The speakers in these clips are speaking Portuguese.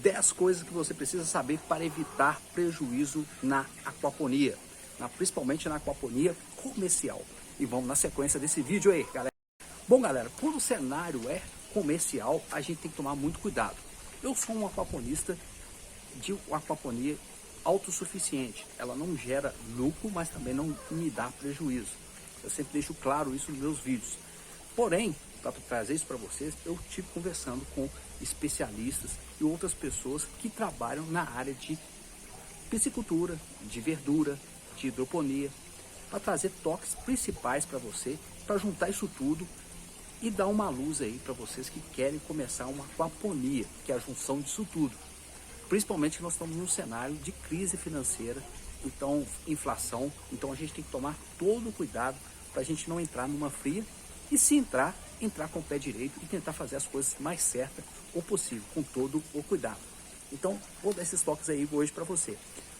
10 coisas que você precisa saber para evitar prejuízo na aquaponia, principalmente na aquaponia comercial. E vamos na sequência desse vídeo aí, galera. Bom, galera, quando o cenário é comercial, a gente tem que tomar muito cuidado. Eu sou um aquaponista de aquaponia autossuficiente. Ela não gera lucro, mas também não me dá prejuízo. Eu sempre deixo claro isso nos meus vídeos. Porém, para trazer isso para vocês, eu estive conversando com especialistas e outras pessoas que trabalham na área de piscicultura, de verdura, de hidroponia, para trazer toques principais para você, para juntar isso tudo e dar uma luz aí para vocês que querem começar uma aquaponia, que é a junção disso tudo. Principalmente que nós estamos num cenário de crise financeira, então inflação, então a gente tem que tomar todo o cuidado para a gente não entrar numa fria e se entrar com o pé direito e tentar fazer as coisas mais certas ou possível, com todo o cuidado. Então vou dar esses toques aí hoje para você.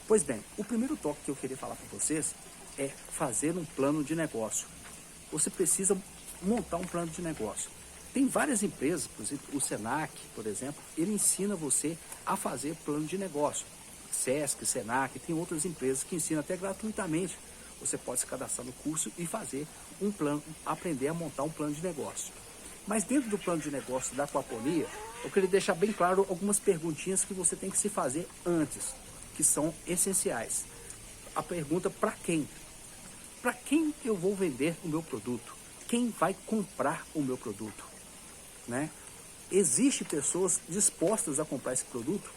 Pois bem, o primeiro toque que eu queria falar para vocês é fazer um plano de negócio. Você precisa montar um plano de negócio. Tem várias empresas, por exemplo, o Senac, por exemplo, ele ensina você a fazer plano de negócio. Sesc, Senac, tem outras empresas que ensinam até gratuitamente. Você pode se cadastrar no curso e fazer um plano, aprender a montar um plano de negócio. Mas dentro do plano de negócio da aquaponia, eu queria deixar bem claro algumas perguntinhas que você tem que se fazer antes, que são essenciais. A pergunta: para quem? Para quem eu vou vender o meu produto? Quem vai comprar o meu produto? Né? Existem pessoas dispostas a comprar esse produto?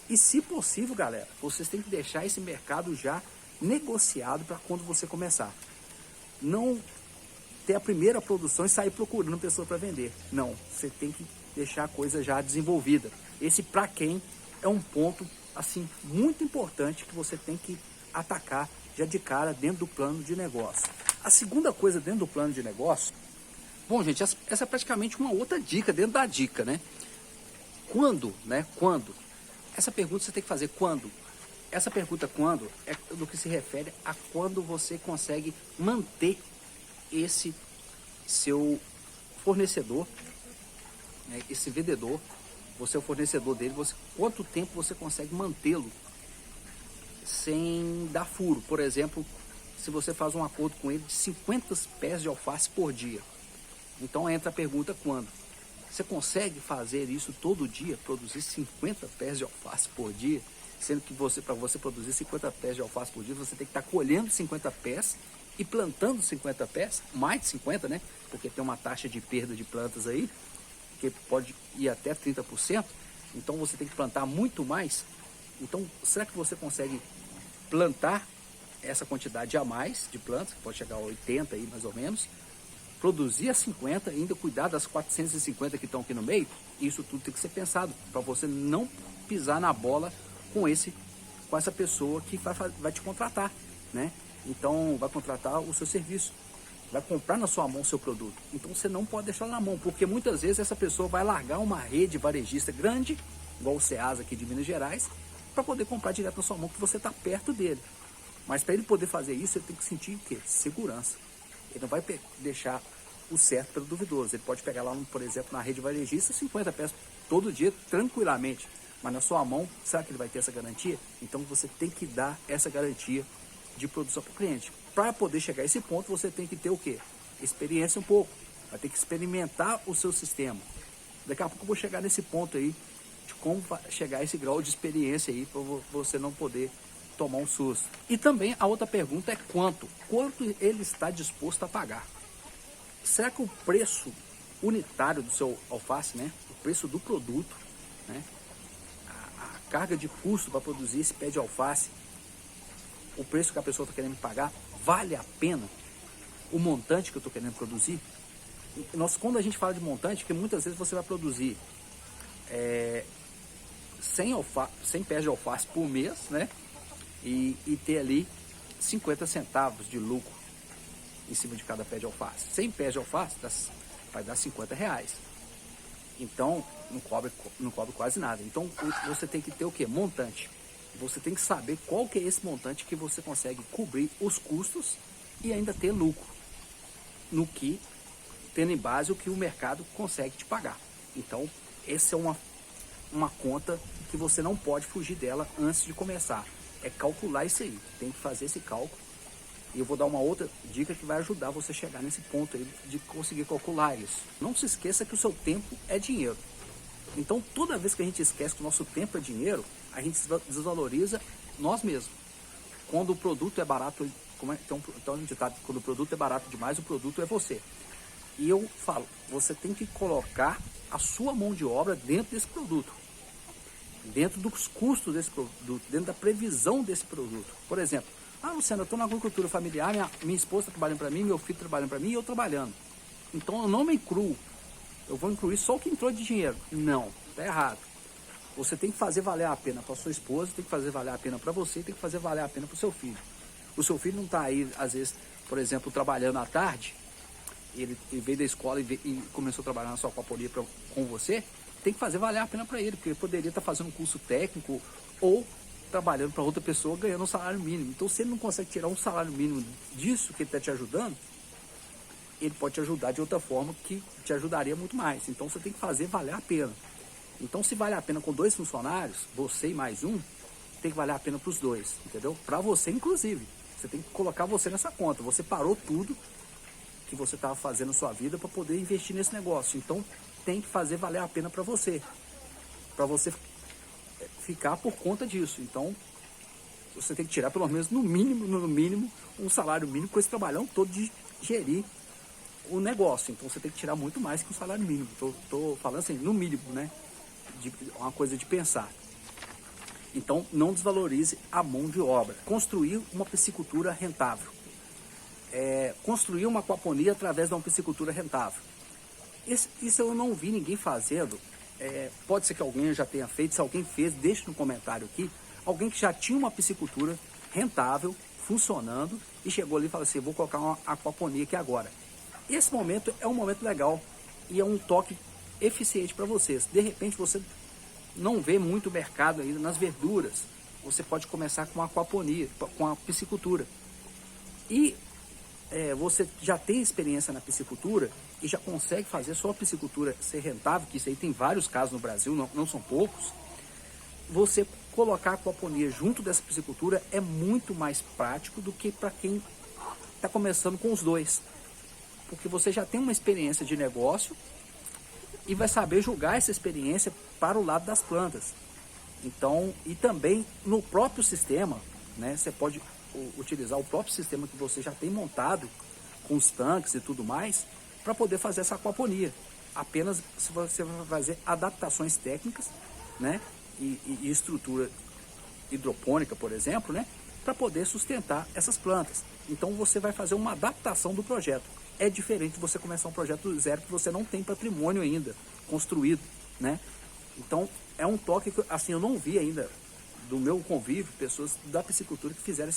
E se possível, galera, vocês têm que deixar esse mercado já negociado para quando você começar. Não ter a primeira produção e sair procurando pessoa para vender. Não, você tem que deixar a coisa já desenvolvida. Esse para quem é um ponto assim muito importante que você tem que atacar já de cara dentro do plano de negócio. A segunda coisa dentro do plano de negócio, bom, gente, essa é praticamente uma outra dica dentro da dica, né? Quando, né? Quando? Essa pergunta você tem que fazer quando? Essa pergunta quando é do que se refere a quando você consegue manter esse seu fornecedor, né? Esse vendedor, você é o fornecedor dele, quanto tempo você consegue mantê-lo sem dar furo. Por exemplo, se você faz um acordo com ele de 50 pés de alface por dia. Então entra a pergunta quando. Você consegue fazer isso todo dia, produzir 50 pés de alface por dia? Sendo que para você produzir 50 pés de alface por dia, você tem que estar colhendo 50 pés e plantando 50 pés, mais de 50, né? Porque tem uma taxa de perda de plantas aí, que pode ir até 30%. Então você tem que plantar muito mais. Então, será que você consegue plantar essa quantidade a mais de plantas, que pode chegar a 80 aí mais ou menos, produzir a 50, ainda cuidar das 450 que estão aqui no meio? Isso tudo tem que ser pensado, para você não pisar na bola com essa pessoa que vai te contratar, né? Então, vai contratar o seu serviço, vai comprar na sua mão o seu produto. Então, você não pode deixar na mão, porque muitas vezes essa pessoa vai largar uma rede varejista grande, igual o Ceasa aqui de Minas Gerais, para poder comprar direto na sua mão, que você está perto dele. Mas para ele poder fazer isso, ele tem que sentir o quê? Segurança. Ele não vai deixar o certo pelo duvidoso. Ele pode pegar lá, por exemplo, na rede varejista, 50 peças todo dia, tranquilamente. Mas na sua mão, será que ele vai ter essa garantia? Então você tem que dar essa garantia de produção para o cliente. Para poder chegar a esse ponto, você tem que ter o quê? Experiência um pouco. Vai ter que experimentar o seu sistema. Daqui a pouco eu vou chegar nesse ponto aí, de como chegar a esse grau de experiência aí, para você não poder tomar um susto. E também a outra pergunta é quanto? Quanto ele está disposto a pagar? Será que o preço unitário do seu alface, né? O preço do produto, né? A carga de custo para produzir esse pé de alface, o preço que a pessoa está querendo pagar, vale a pena o montante que eu estou querendo produzir? Quando a gente fala de montante, que muitas vezes você vai produzir 100 pés de alface por mês, né? E ter ali 50 centavos de lucro em cima de cada pé de alface. 100 pés de alface vai dar 50 reais. Então, não cobre quase nada. Então, você tem que ter o quê? Montante. Você tem que saber qual que é esse montante que você consegue cobrir os custos e ainda ter lucro. Tendo em base o que o mercado consegue te pagar. Então, essa é uma conta que você não pode fugir dela antes de começar. É calcular isso aí, tem que fazer esse cálculo. E eu vou dar uma outra dica que vai ajudar você a chegar nesse ponto aí de conseguir calcular isso. Não se esqueça que o seu tempo é dinheiro. Então, toda vez que a gente esquece que o nosso tempo é dinheiro, a gente desvaloriza nós mesmos. Quando o produto é barato, tem um ditado, quando o produto é barato demais, o produto é você. E eu falo, você tem que colocar a sua mão de obra dentro desse produto, dentro dos custos desse produto, dentro da previsão desse produto. Por exemplo, Luciano, eu estou na agricultura familiar, minha esposa está trabalhando para mim, meu filho trabalhando para mim e eu trabalhando. Então eu não me incluo, eu vou incluir só o que entrou de dinheiro. Não, está errado. Você tem que fazer valer a pena para sua esposa, tem que fazer valer a pena para você, tem que fazer valer a pena para o seu filho. O seu filho não está aí, às vezes, por exemplo, trabalhando à tarde, ele veio da escola e começou a trabalhar na sua aquaponia com você, tem que fazer valer a pena para ele, porque ele poderia estar fazendo um curso técnico ou trabalhando para outra pessoa ganhando um salário mínimo. Então, se ele não consegue tirar um salário mínimo disso que ele está te ajudando, ele pode te ajudar de outra forma que te ajudaria muito mais. Então, você tem que fazer valer a pena. Então, se vale a pena com 2 funcionários, você e mais um, tem que valer a pena para os 2, entendeu? Para você, inclusive. Você tem que colocar você nessa conta. Você parou tudo que você estava fazendo na sua vida para poder investir nesse negócio. Então, tem que fazer valer a pena para você ficar por conta disso. Então, você tem que tirar pelo menos no mínimo, um salário mínimo com esse trabalhão todo de gerir o negócio. Então, você tem que tirar muito mais que o salário mínimo. Tô falando assim, no mínimo, né? Uma coisa de pensar. Então, não desvalorize a mão de obra. Construir uma piscicultura rentável. Construir uma aquaponia através de uma piscicultura rentável. Isso eu não vi ninguém fazendo. Pode ser que alguém já tenha feito. Se alguém fez, deixe no comentário aqui. Alguém que já tinha uma piscicultura rentável, funcionando, e chegou ali e falou assim, vou colocar uma aquaponia aqui agora. Esse momento é um momento legal e é um toque eficiente para vocês. De repente você não vê muito mercado ainda nas verduras. Você pode começar com a aquaponia, com a piscicultura. E você já tem experiência na piscicultura e já consegue fazer sua piscicultura ser rentável, que isso aí tem vários casos no Brasil, não são poucos. Você colocar a aquaponia junto dessa piscicultura é muito mais prático do que para quem está começando com os 2. Porque você já tem uma experiência de negócio e vai saber julgar essa experiência para o lado das plantas. Então, e também no próprio sistema, né, você pode utilizar o próprio sistema que você já tem montado, com os tanques e tudo mais, para poder fazer essa aquaponia. Apenas se você vai fazer adaptações técnicas, né, e estrutura hidropônica, por exemplo, né, para poder sustentar essas plantas. Então você vai fazer uma adaptação do projeto. É diferente de você começar um projeto do zero que você não tem patrimônio ainda construído, né? Então é um toque que assim eu não vi ainda do meu convívio pessoas da piscicultura que fizeram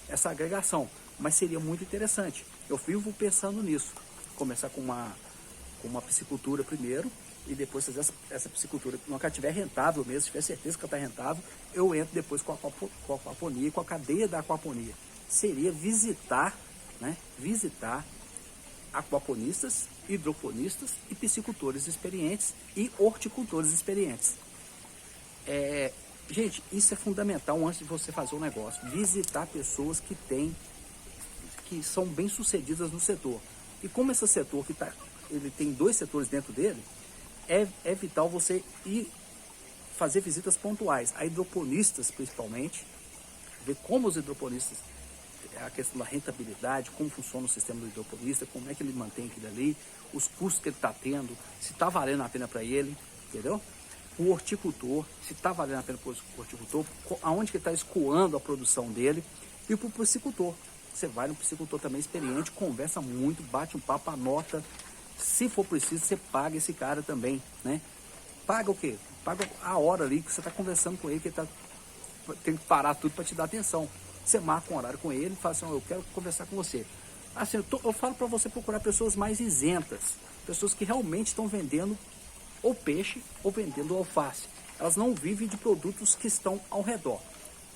essa agregação, mas seria muito interessante. Eu vivo pensando nisso, começar com uma piscicultura primeiro e depois fazer essa piscicultura. Quando ela estiver rentável mesmo, se tiver certeza que ela está rentável, eu entro depois com a aquaponia, com a cadeia da aquaponia. Seria visitar, né? Visitar aquaponistas, hidroponistas e piscicultores experientes e horticultores experientes. Gente, isso é fundamental antes de você fazer um negócio. Visitar pessoas que são bem sucedidas no setor. E como esse setor ele tem 2 setores dentro dele, é vital você ir fazer visitas pontuais a hidroponistas principalmente, ver como os hidroponistas, a questão da rentabilidade, como funciona o sistema do hidroponista, como é que ele mantém aquilo ali, os custos que ele está tendo, se está valendo a pena para ele, entendeu? O horticultor, se está valendo a pena para o horticultor, aonde que ele está escoando a produção dele, e para o piscicultor. Você vai no piscicultor também experiente, conversa muito, bate um papo, anota. Se for preciso, você paga esse cara também, né? Paga o quê? Paga a hora ali que você está conversando com ele, que ele tem que parar tudo para te dar atenção. Você marca um horário com ele e fala assim, eu quero conversar com você. Assim, eu falo para você procurar pessoas mais isentas, pessoas que realmente estão vendendo ou peixe ou vendendo alface. Elas não vivem de produtos que estão ao redor.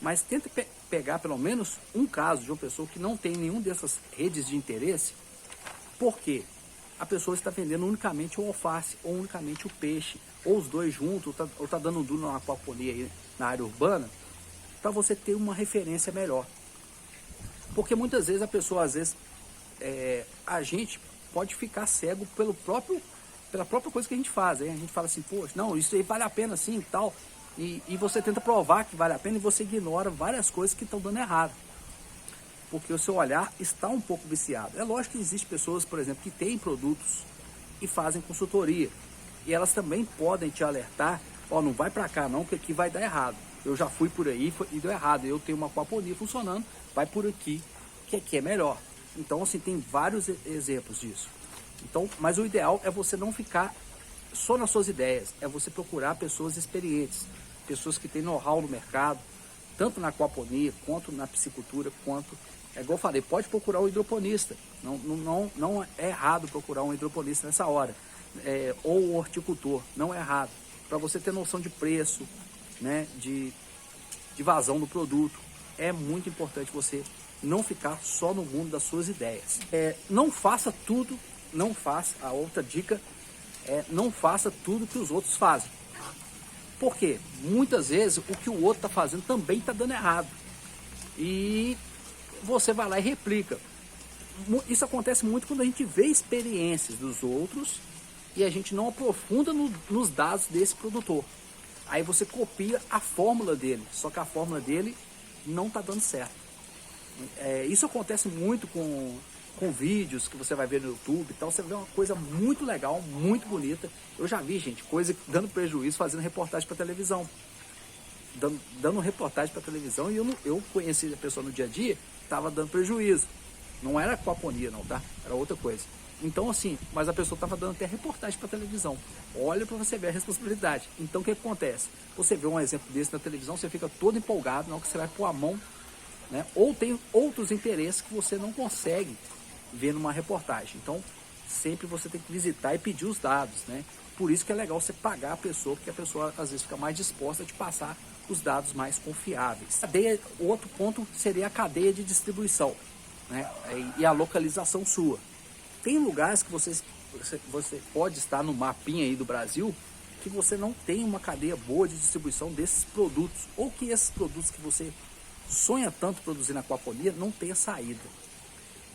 Mas tenta pegar pelo menos um caso de uma pessoa que não tem nenhum dessas redes de interesse, porque a pessoa está vendendo unicamente o alface ou unicamente o peixe, ou os dois juntos, ou tá dando duro na aquaponia aí na área urbana, para você ter uma referência melhor. Porque muitas vezes a pessoa, às vezes, a gente pode ficar cego pela própria coisa que a gente faz. Aí a gente fala assim, poxa, não, isso aí vale a pena sim e tal. E você tenta provar que vale a pena e você ignora várias coisas que estão dando errado. Porque o seu olhar está um pouco viciado. É lógico que existem pessoas, por exemplo, que têm produtos e fazem consultoria. E elas também podem te alertar, ó, não vai para cá não, que aqui vai dar errado. Eu já fui por aí e deu errado. Eu tenho uma aquaponia funcionando, vai por aqui, que aqui é melhor. Então, assim, tem vários exemplos disso. Então, mas o ideal é você não ficar só nas suas ideias, é você procurar pessoas experientes, pessoas que têm know-how no mercado, tanto na aquaponia, quanto na piscicultura, quanto... É igual eu falei, pode procurar um hidroponista, não é errado procurar um hidroponista nessa hora, ou um horticultor, não é errado, para você ter noção de preço, né, de vazão do produto. É muito importante você não ficar só no mundo das suas ideias. Não faça tudo, a outra dica não faça tudo que os outros fazem. Por quê? Muitas vezes o que o outro está fazendo também está dando errado. E você vai lá e replica. Isso acontece muito quando a gente vê experiências dos outros e a gente não aprofunda nos dados desse produtor. Aí você copia a fórmula dele, só que a fórmula dele não está dando certo. Isso acontece muito com vídeos que você vai ver no YouTube e tal. Você vê uma coisa muito legal, muito bonita. Eu já vi, gente, coisa dando prejuízo fazendo reportagem para televisão. Dando reportagem para televisão, e eu conheci a pessoa no dia a dia, estava dando prejuízo. Não era aquaponia não, tá? Era outra coisa. Então assim, mas a pessoa estava dando até reportagem para televisão. Olha para você ver a responsabilidade. Então o que acontece? Você vê um exemplo desse na televisão, você fica todo empolgado, na hora que você vai pôr a mão, né? Ou tem outros interesses que você não consegue ver numa reportagem. Então sempre você tem que visitar e pedir os dados, né? Por isso que é legal você pagar a pessoa, porque a pessoa às vezes fica mais disposta a te passar os dados mais confiáveis. O outro ponto seria a cadeia de distribuição, né? E a localização sua. Tem lugares que você pode estar no mapinha aí do Brasil que você não tem uma cadeia boa de distribuição desses produtos, ou que esses produtos que você sonha tanto produzir na aquaponia não tenha saída.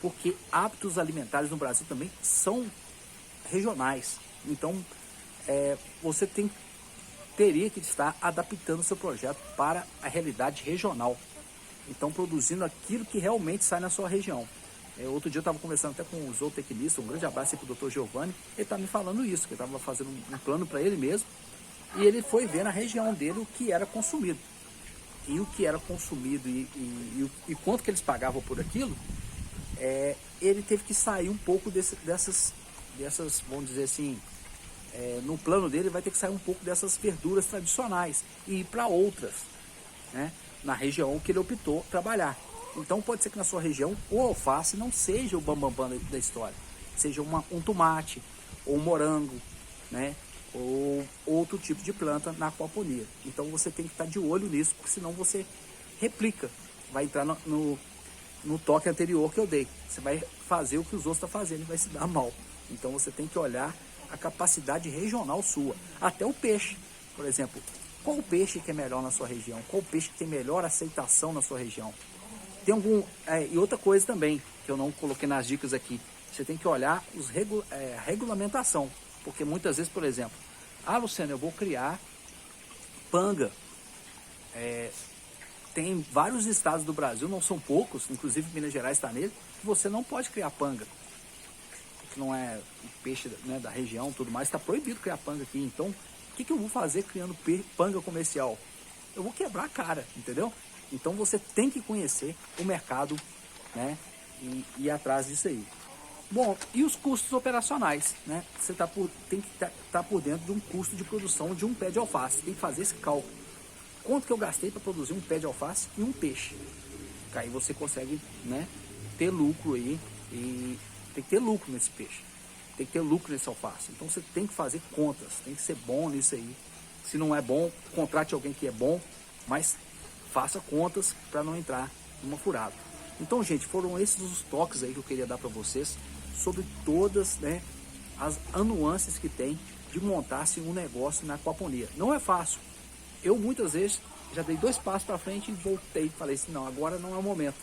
Porque hábitos alimentares no Brasil também são regionais. Então, você teria que estar adaptando o seu projeto para a realidade regional. Então, produzindo aquilo que realmente sai na sua região. Outro dia eu estava conversando até com o zootecnista, um grande abraço aí para o Dr. Giovanni, ele está me falando isso, que eu estava fazendo um plano para ele mesmo, e ele foi ver na região dele o que era consumido. E o que era consumido e quanto que eles pagavam por aquilo, ele teve que sair um pouco dessas, vamos dizer assim, no plano dele vai ter que sair um pouco dessas verduras tradicionais e ir para outras, né, na região que ele optou trabalhar. Então pode ser que na sua região o alface não seja o bambambam da história, seja um tomate, ou um morango, né, ou outro tipo de planta na aquaponia. Então você tem que estar de olho nisso, porque senão você replica, vai entrar no toque anterior que eu dei. Você vai fazer o que os outros estão fazendo e vai se dar mal. Então você tem que olhar a capacidade regional sua. Até o peixe, por exemplo. Qual o peixe que é melhor na sua região? Qual o peixe que tem melhor aceitação na sua região? Tem algum... e outra coisa também, que eu não coloquei nas dicas aqui. Você tem que olhar a regulamentação. Porque muitas vezes, por exemplo, Luciano, eu vou criar panga. Tem vários estados do Brasil, não são poucos, inclusive Minas Gerais está nele, que você não pode criar panga. Porque não é um peixe, né, da região, tudo mais, está proibido criar panga aqui. Então, o que eu vou fazer criando panga comercial? Eu vou quebrar a cara, entendeu? Então você tem que conhecer o mercado, né, e ir atrás disso aí. Bom, e os custos operacionais, né? Você tem que estar por dentro de um custo de produção de um pé de alface. Tem que fazer esse cálculo. Quanto que eu gastei para produzir um pé de alface e um peixe? Aí você consegue, né, ter lucro aí. E tem que ter lucro nesse peixe. Tem que ter lucro nesse alface. Então você tem que fazer contas. Tem que ser bom nisso aí. Se não é bom, contrate alguém que é bom. Mas faça contas para não entrar numa furada. Então, gente, foram esses os toques aí que eu queria dar para vocês sobre todas, né, as nuances que tem de montar-se um negócio na aquaponia. Não é fácil. Eu muitas vezes já dei 2 passos para frente e voltei. Falei assim, não, agora não é o momento.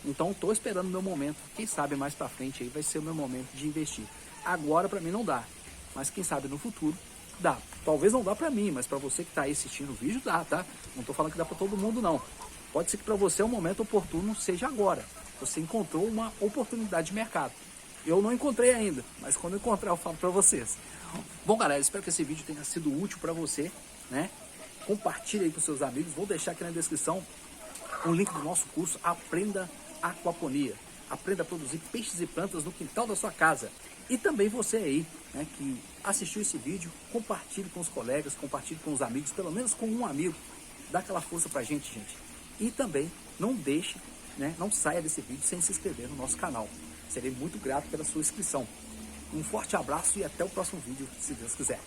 Então estou esperando o meu momento. Quem sabe mais para frente aí vai ser o meu momento de investir. Agora para mim não dá, mas quem sabe no futuro dá. Talvez não dá para mim, mas para você que está aí assistindo o vídeo dá, tá? Não estou falando que dá para todo mundo não. Pode ser que para você o momento oportuno seja agora. Você encontrou uma oportunidade de mercado. Eu não encontrei ainda, mas quando eu encontrar eu falo para vocês. Bom, galera, espero que esse vídeo tenha sido útil para você, né? Compartilhe aí com seus amigos. Vou deixar aqui na descrição um link do nosso curso Aprenda Aquaponia. Aprenda a produzir peixes e plantas no quintal da sua casa. E também você aí, né, que assistiu esse vídeo, compartilhe com os colegas, compartilhe com os amigos, pelo menos com um amigo. Dá aquela força pra gente, gente. E também não deixe, né, não saia desse vídeo sem se inscrever no nosso canal. Serei muito grato pela sua inscrição. Um forte abraço e até o próximo vídeo, se Deus quiser.